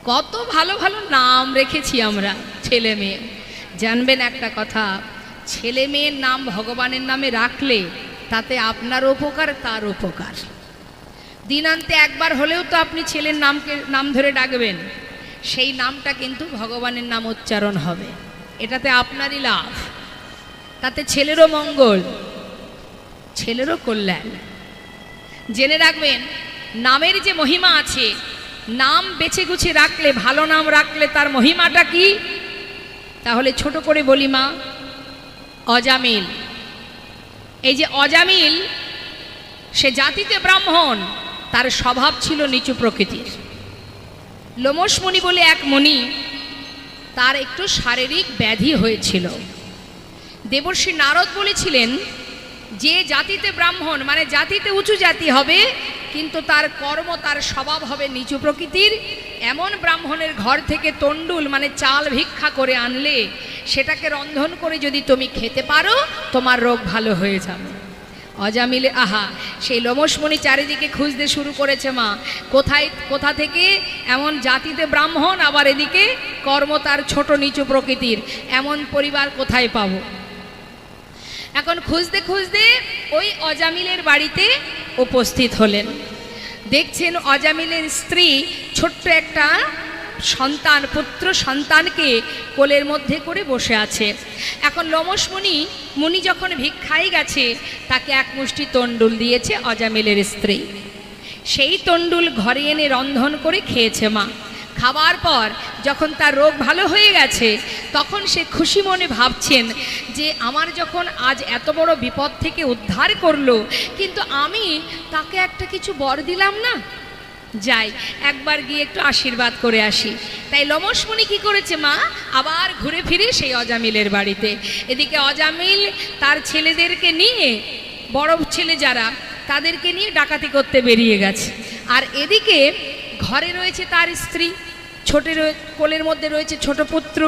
কত ভালো ভালো নাম রেখেছি আমরা ছেলে মেয়ে। জানবেন একটা কথা, ছেলে মেয়ের নাম ভগবানের নামে রাখলে তাতে আপনার উপকার, তার উপকার। দিনান্তে একবার হলেও তো আপনি ছেলের নাম ধরে ডাকবেন, সেই নামটা কিন্তু ভগবানের নাম উচ্চারণ হবে, এটাতে আপনারই লাভ, তাতে ছেলেরও মঙ্গল, ছেলেরও কল্যাণ। জেনে রাখবেন নামের যে মহিমা আছে, নাম বেছে গুছে রাখলে, ভালো নাম রাখলে তার মহিমাটা কি? তাহলে ছোট করে বলি মা, অজামিল। এই যে অজামিল, সে জাতিতে ব্রাহ্মণ, তার স্বভাব ছিল নিচু প্রকৃতির। লোমশ মুনি বলে এক মুনি, তার একটু শারীরিক ব্যাধি হয়েছিল। দেবর্ষি নারদ বলেছিলেন যে জাতিতে ব্রাহ্মণ মানে জাতিতে উঁচু জাতি হবে, কিন্তু তার কর্ম, তার স্বভাব হবে নিচু প্রকৃতির, এমন ব্রাহ্মণের ঘর থেকে তণ্ডুল মানে চাল ভিক্ষা করে আনলে সেটাকে রন্ধন করে যদি তুমি খেতে পারো, তোমার রোগ ভালো হয়ে যাবে। অজামিলে আহা, সেই লোমশমণি চারিদিকে খুঁজতে শুরু করেছে মা, কোথা থেকে এমন জাতিতে ব্রাহ্মণ, আবার এদিকে কর্ম তার ছোট নিচু প্রকৃতির, এমন পরিবার কোথায় পাবো? এখন খুঁজতে খুঁজতে ওই অজামিলের বাড়িতে উপস্থিত হলেন। দেখছেন অজামিলের স্ত্রী ছোট্ট একটা সন্তান, পুত্র সন্তানকে কোলের মধ্যে করে বসে আছে। এখন লোমশ মুনি যখন ভিক্ষায় গেছে, তাকে এক মুষ্টি তণ্ডুল দিয়েছে অজামিলের স্ত্রী। সেই তণ্ডুল ঘরে এনে রন্ধন করে খেয়েছে মা। খাবার পর যখন তার রোগ ভালো হয়ে গেছে, তখন সে খুশি মনে ভাবছেন যে আমার যখন আজ এত বড় বিপদ থেকে উদ্ধার করলো, কিন্তু আমি তাকে একটা কিছু বর দিলাম না, যাই একবার গিয়ে একটু আশীর্বাদ করে আসি। তাই লোমশ মুনি কী করেছে মা, আবার ঘুরে ফিরে সেই অজামিলের বাড়িতে। এদিকে অজামিল তার ছেলেদেরকে নিয়ে, বড় ছেলে যারা, তাদেরকে নিয়ে ডাকাতি করতে বেরিয়ে গেছে। আর এদিকে ঘরে রয়েছে তার স্ত্রী, কোলের মধ্যে রয়েছে ছোট পুত্র।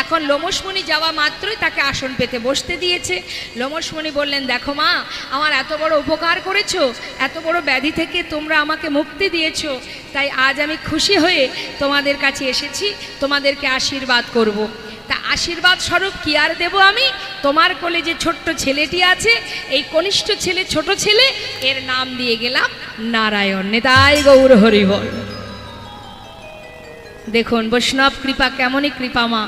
এখন লোমশ মুনি যাওয়া মাত্রই তাকে আসন পেতে বসতে দিয়েছে। লোমশ মুনি বললেন, দেখো মা, আমার এত বড় উপকার করেছো, এত বড় ব্যাধি থেকে তোমরা আমাকে মুক্তি দিয়েছো, তাই আজ আমি খুশি হয়ে তোমাদের কাছে এসেছি, তোমাদেরকে আশীর্বাদ করব। তা আশীর্বাদ স্বরূপ কি আর দেবো আমি? তোমার কোলে যে ছোট্ট ছেলেটি আছে, এই কনিষ্ঠ ছেলে, ছোট ছেলে, এর নাম দিয়ে গেলাম নারায়ণ। নেতাই গৌর হরি বল। দেখুন বৈষ্ণব কৃপা কেমনই কৃপা মা।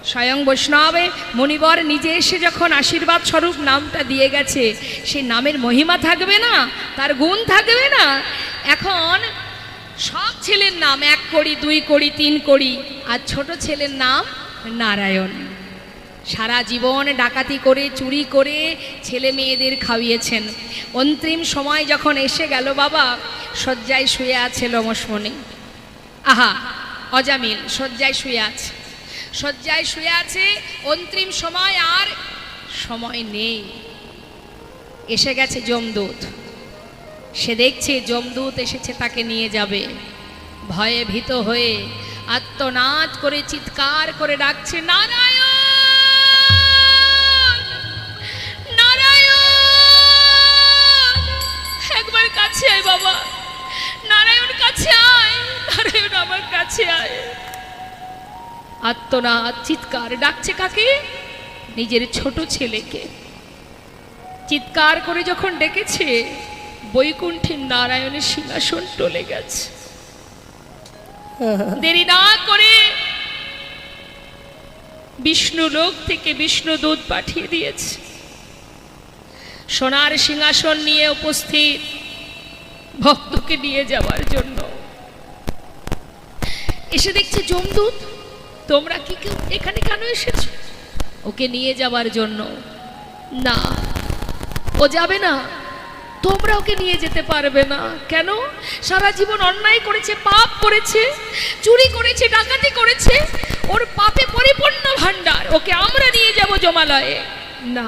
স্বয়ং বৈষ্ণবে মুনিবর নিজে এসে যখন আশীর্বাদ স্বরূপ নামটা দিয়ে গেছে, সেই নামের মহিমা থাকবে না, তার গুণ থাকবে না? এখন সব ছেলের নাম 1 কোটি 2 কোটি 3 কোটি, আর ছোট ছেলের নাম নারায়ণ। সারা জীবন ডাকাতি করে, চুরি করে ছেলে মেয়েদের খাওয়িয়েছেন। অন্তিম সময় যখন এসে গেল, বাবা শয্যায় শুয়ে আছে লোমশ মুনি। আহা, অজামিল শয্যায় শুয়ে আছে, শয্যায় শুয়ে আছে। অন্তিম সময়, আর সময় নেই। এসে গেছে যমদূত। সে দেখছে যমদূত এসেছে, তাকে নিয়ে যাবে। ভয়ে ভীত হয়ে আত্মনাদ করে চিৎকার করে ডাকছে, নারায়ণ নারায়ণ, একবার কাছে আয় বাবা, নারায়ণ কাছে আয়, নারায়ণ আমার কাছে আয়। আত্মনাদ চিৎকার ডাকছে কাকে? নিজের ছোট ছেলেকে। চিৎকার করে যখন ডেকেছে, বৈকুণ্ঠের নারায়ণের সিংহাসন টলে গেছে। দেরি না করে বিষ্ণু লোক থেকে বিষ্ণু দূত পাঠিয়ে দিয়েছে। সোনার সিংহাসন নিয়ে উপস্থিত, ভক্তকে নিয়ে যাওয়ার জন্য। এসে দেখছে যমদূত, তোমরা কি এখানে কেন এসেছো? ওকে নিয়ে যাওয়ার জন্য। না, ও যাবে না, তোমরা ওকে নিয়ে যেতে পারবে না। কেন? সারা জীবন অন্যায় করেছে, পাপ করেছে, চুরি করেছে, ডাকাতি করেছে, ওর পাপে পরিপূর্ণ ভাণ্ডার, ওকে আমরা নিয়ে যাব জমালয়ে। না,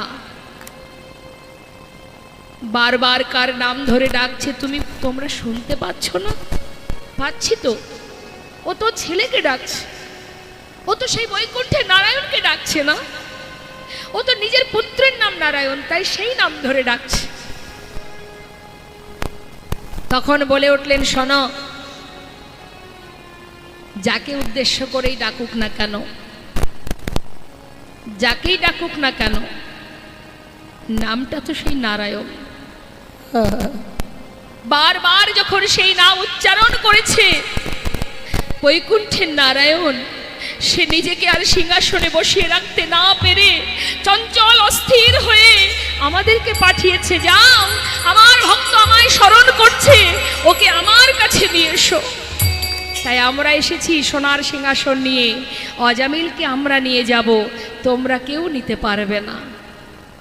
বারবার কার নাম ধরে ডাকছে তোমরা শুনতে পাচ্ছ না? পাচ্ছি তো, ও তো ছেলেকে ডাকছে, ও তো সেই বৈকুণ্ঠে নারায়ণকে ডাকছে না, ও তো নিজের পুত্রের নাম নারায়ণ, তাই সেই নাম ধরে ডাকছে। তখন বলে উঠলেন, শোনো, যাকে উদ্দেশ্য করেই ডাকুক না কেন, যাকেই ডাকুক না কেন, নামটা তো সেই নারায়ণ। বারবার যখন সেই নাম উচ্চারণ করেছে বৈকুণ্ঠের নারায়ণ, সে নিজেকে আর সিংহাসনে বসিয়ে রাখতে না পেরে চঞ্চল অস্থির হয়ে আমাদেরকে পাঠিয়েছে, যাও আমার ভক্ত আমায় স্মরণ করছে, ওকে আমার কাছে নিয়ে এসো। তাই আমরা এসেছি সোনার সিংহাসন নিয়ে, অজামিলকে আমরা নিয়ে যাব, তোমরা কেউ নিতে পারবে না।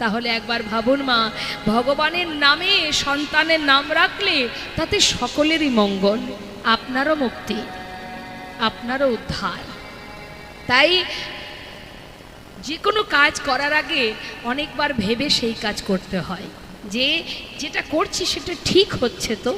তাহলে একবার ভাবুন মা, ভগবানের নামে সন্তানের নাম রাখলে তাতে সকলেরই মঙ্গল, আপনারও মুক্তি, আপনারও উদ্ধার। তাই যে কোনো কাজ করার আগে অনেকবার ভেবে সেই কাজ করতে হয়, যে যেটা করছি সেটা ঠিক হচ্ছে তো।